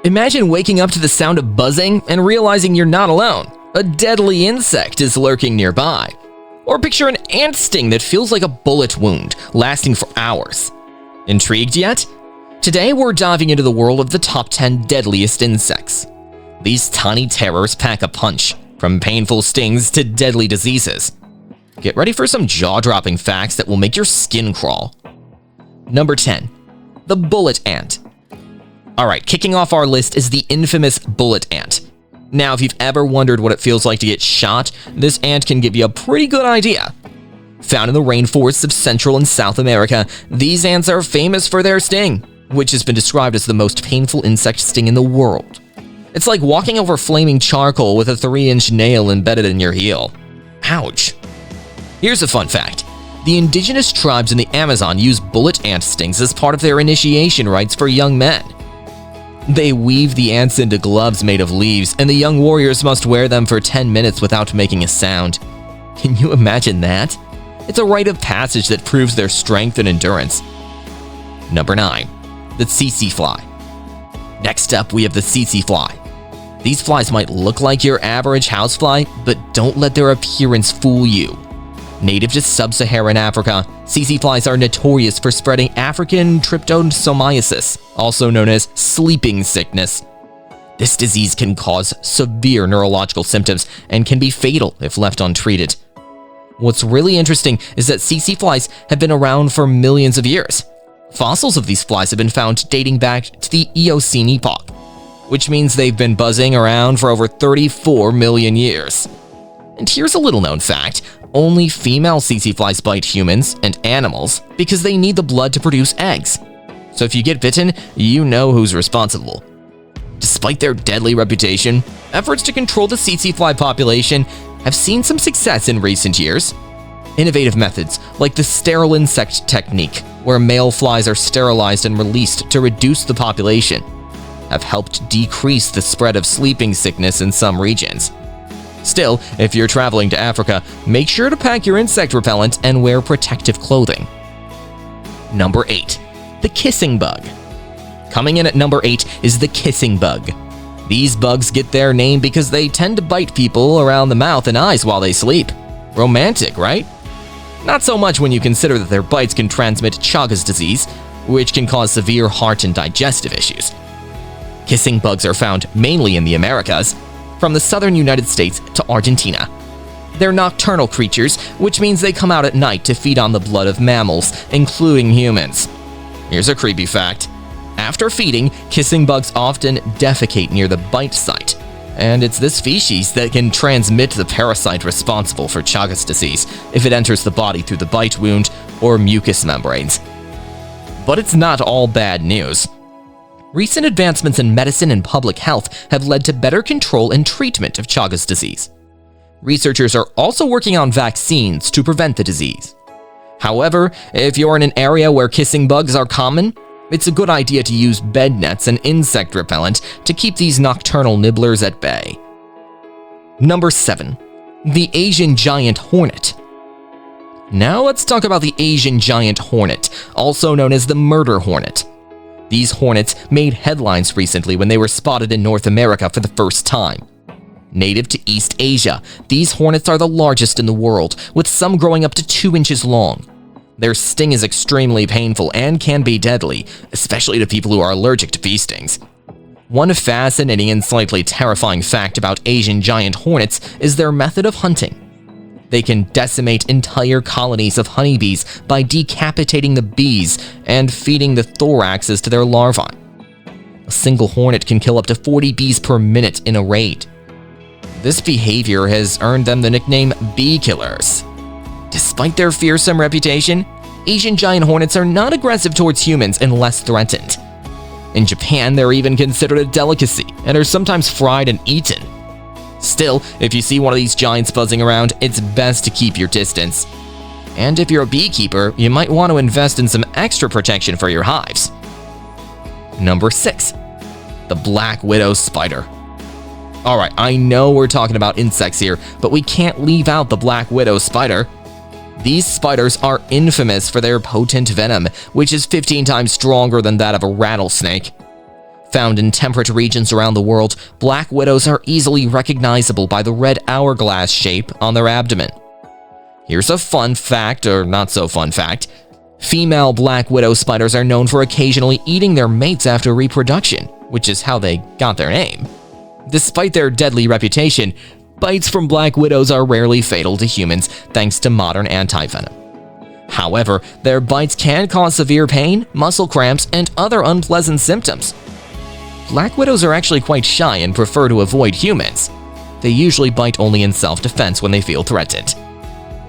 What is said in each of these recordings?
Imagine waking up to the sound of buzzing and realizing you're not alone. A deadly insect is lurking nearby. Or picture an ant sting that feels like a bullet wound, lasting for hours. Intrigued yet? Today we're diving into the world of the top 10 deadliest insects. These tiny terrors pack a punch, from painful stings to deadly diseases. Get ready for some jaw-dropping facts that will make your skin crawl. Number 10. The bullet ant. Alright, kicking off our list is the infamous bullet ant. Now, if you've ever wondered what it feels like to get shot, this ant can give you a pretty good idea. Found in the rainforests of Central and South America, these ants are famous for their sting, which has been described as the most painful insect sting in the world. It's like walking over flaming charcoal with a 3-inch nail embedded in your heel. Ouch. Here's a fun fact. The indigenous tribes in the Amazon use bullet ant stings as part of their initiation rites for young men. They weave the ants into gloves made of leaves, and the young warriors must wear them for 10 minutes without making a sound. Can you imagine that? It's a rite of passage that proves their strength and endurance. Number 9. The tsetse fly. Next up, we have the tsetse fly. These flies might look like your average housefly, but don't let their appearance fool you. Native to sub-Saharan Africa, tsetse flies are notorious for spreading African trypanosomiasis, also known as sleeping sickness. This disease can cause severe neurological symptoms and can be fatal if left untreated. What's really interesting is that tsetse flies have been around for millions of years. Fossils of these flies have been found dating back to the Eocene epoch, which means they've been buzzing around for over 34 million years. And here's a little-known fact. Only female tsetse flies bite humans and animals because they need the blood to produce eggs. So if you get bitten, you know who's responsible. Despite their deadly reputation, efforts to control the tsetse fly population have seen some success in recent years. Innovative methods, like the sterile insect technique, where male flies are sterilized and released to reduce the population, have helped decrease the spread of sleeping sickness in some regions. Still, if you're traveling to Africa, make sure to pack your insect repellent and wear protective clothing. Number 8. The kissing bug. Coming in at number 8 is the kissing bug. These bugs get their name because they tend to bite people around the mouth and eyes while they sleep. Romantic, right? Not so much when you consider that their bites can transmit Chagas disease, which can cause severe heart and digestive issues. Kissing bugs are found mainly in the Americas, from the southern United States to Argentina. They're nocturnal creatures, which means they come out at night to feed on the blood of mammals, including humans. Here's a creepy fact. After feeding, kissing bugs often defecate near the bite site, and it's this species that can transmit the parasite responsible for Chagas disease if it enters the body through the bite wound or mucous membranes. But it's not all bad news. Recent advancements in medicine and public health have led to better control and treatment of Chagas disease. Researchers are also working on vaccines to prevent the disease. However, if you're in an area where kissing bugs are common, it's a good idea to use bed nets and insect repellent to keep these nocturnal nibblers at bay. Number 7. The Asian giant hornet. Now let's talk about the Asian giant hornet, also known as the murder hornet. These hornets made headlines recently when they were spotted in North America for the first time. Native to East Asia, these hornets are the largest in the world, with some growing up to 2 inches long. Their sting is extremely painful and can be deadly, especially to people who are allergic to bee stings. One fascinating and slightly terrifying fact about Asian giant hornets is their method of hunting. They can decimate entire colonies of honeybees by decapitating the bees and feeding the thoraxes to their larvae. A single hornet can kill up to 40 bees per minute in a raid. This behavior has earned them the nickname bee killers. Despite their fearsome reputation, Asian giant hornets are not aggressive towards humans unless threatened. In Japan, they're even considered a delicacy and are sometimes fried and eaten. Still, if you see one of these giants buzzing around, it's best to keep your distance. And if you're a beekeeper, you might want to invest in some extra protection for your hives. Number 6. The black widow spider. Alright, I know we're talking about insects here, but we can't leave out the black widow spider. These spiders are infamous for their potent venom, which is 15 times stronger than that of a rattlesnake. Found in temperate regions around the world, black widows are easily recognizable by the red hourglass shape on their abdomen. Here's a fun fact, or not so fun fact. Female black widow spiders are known for occasionally eating their mates after reproduction, which is how they got their name. Despite their deadly reputation, bites from black widows are rarely fatal to humans thanks to modern antivenom. However, their bites can cause severe pain, muscle cramps, and other unpleasant symptoms. Black widows are actually quite shy and prefer to avoid humans. They usually bite only in self-defense when they feel threatened.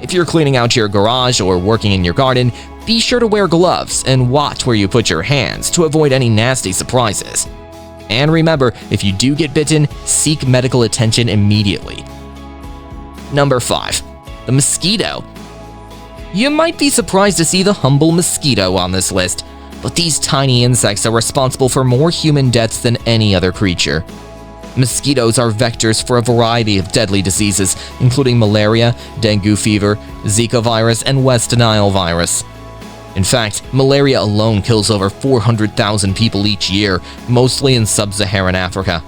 If you're cleaning out your garage or working in your garden, be sure to wear gloves and watch where you put your hands to avoid any nasty surprises. And remember, if you do get bitten, seek medical attention immediately. Number 5. The mosquito. You might be surprised to see the humble mosquito on this list, but these tiny insects are responsible for more human deaths than any other creature. Mosquitoes are vectors for a variety of deadly diseases, including malaria, dengue fever, Zika virus, and West Nile virus. In fact, malaria alone kills over 400,000 people each year, mostly in sub-Saharan Africa.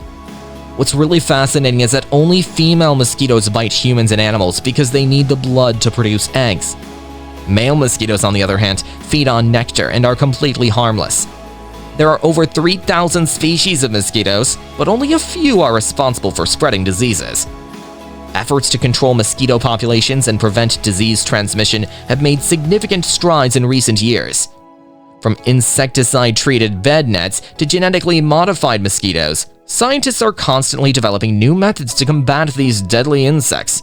What's really fascinating is that only female mosquitoes bite humans and animals because they need the blood to produce eggs. Male mosquitoes, on the other hand, feed on nectar and are completely harmless. There are over 3,000 species of mosquitoes, but only a few are responsible for spreading diseases. Efforts to control mosquito populations and prevent disease transmission have made significant strides in recent years. From insecticide-treated bed nets to genetically modified mosquitoes, scientists are constantly developing new methods to combat these deadly insects.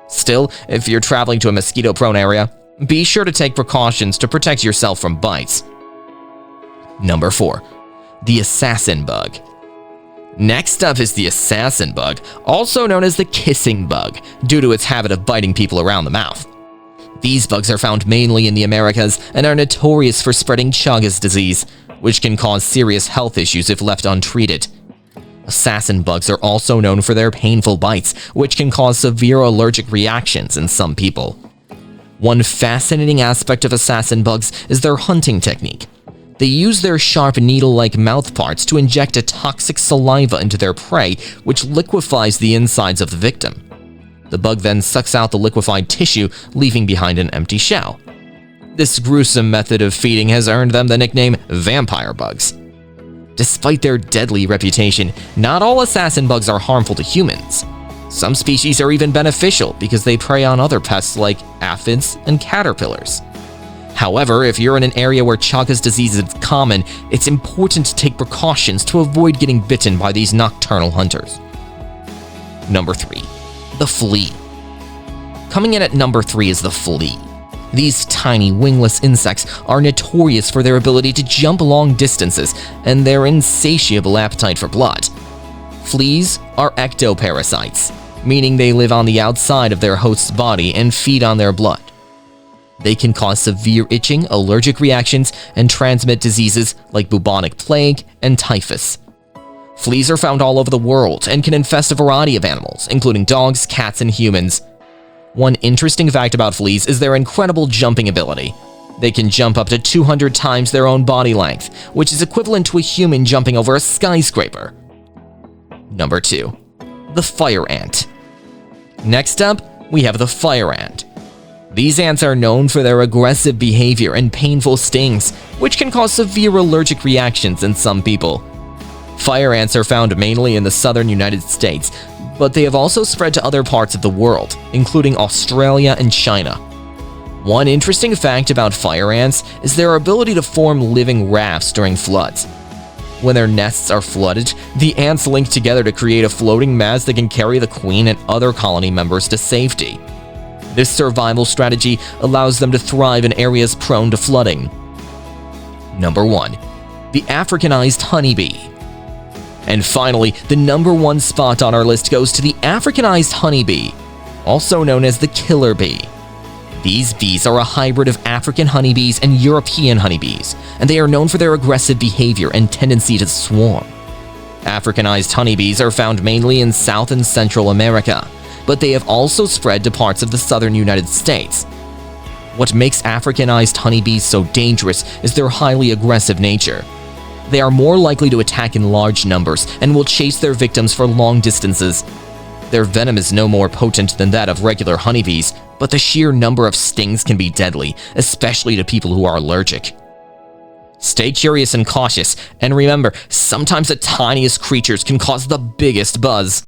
Still, if you're traveling to a mosquito-prone area, be sure to take precautions to protect yourself from bites. Number 4. The assassin bug. Next up is the assassin bug, also known as the kissing bug, due to its habit of biting people around the mouth. These bugs are found mainly in the Americas and are notorious for spreading Chagas disease, which can cause serious health issues if left untreated. Assassin bugs are also known for their painful bites, which can cause severe allergic reactions in some people. One fascinating aspect of assassin bugs is their hunting technique. They use their sharp needle-like mouthparts to inject a toxic saliva into their prey, which liquefies the insides of the victim. The bug then sucks out the liquefied tissue, leaving behind an empty shell. This gruesome method of feeding has earned them the nickname vampire bugs. Despite their deadly reputation, not all assassin bugs are harmful to humans. Some species are even beneficial because they prey on other pests like aphids and caterpillars. However, if you're in an area where Chagas disease is common, it's important to take precautions to avoid getting bitten by these nocturnal hunters. Number 3. The flea. Coming in at number 3 is the flea. These tiny wingless insects are notorious for their ability to jump long distances and their insatiable appetite for blood. Fleas are ectoparasites, meaning they live on the outside of their host's body and feed on their blood. They can cause severe itching, allergic reactions, and transmit diseases like bubonic plague and typhus. Fleas are found all over the world and can infest a variety of animals, including dogs, cats, and humans. One interesting fact about fleas is their incredible jumping ability. They can jump up to 200 times their own body length, which is equivalent to a human jumping over a skyscraper. Number 2. The fire ant. Next up, we have the fire ant. These ants are known for their aggressive behavior and painful stings, which can cause severe allergic reactions in some people. Fire ants are found mainly in the southern United States, but they have also spread to other parts of the world, including Australia and China. One interesting fact about fire ants is their ability to form living rafts during floods. When their nests are flooded, the ants link together to create a floating mass that can carry the queen and other colony members to safety. This survival strategy allows them to thrive in areas prone to flooding. Number 1. The Africanized Honey Bee. And finally, the number 1 spot on our list goes to the Africanized Honey Bee, also known as the killer bee. These bees are a hybrid of African honeybees and European honeybees, and they are known for their aggressive behavior and tendency to swarm. Africanized honeybees are found mainly in South and Central America, but they have also spread to parts of the southern United States. What makes Africanized honeybees so dangerous is their highly aggressive nature. They are more likely to attack in large numbers and will chase their victims for long distances. Their venom is no more potent than that of regular honeybees, but the sheer number of stings can be deadly, especially to people who are allergic. Stay curious and cautious, and remember, sometimes the tiniest creatures can cause the biggest buzz.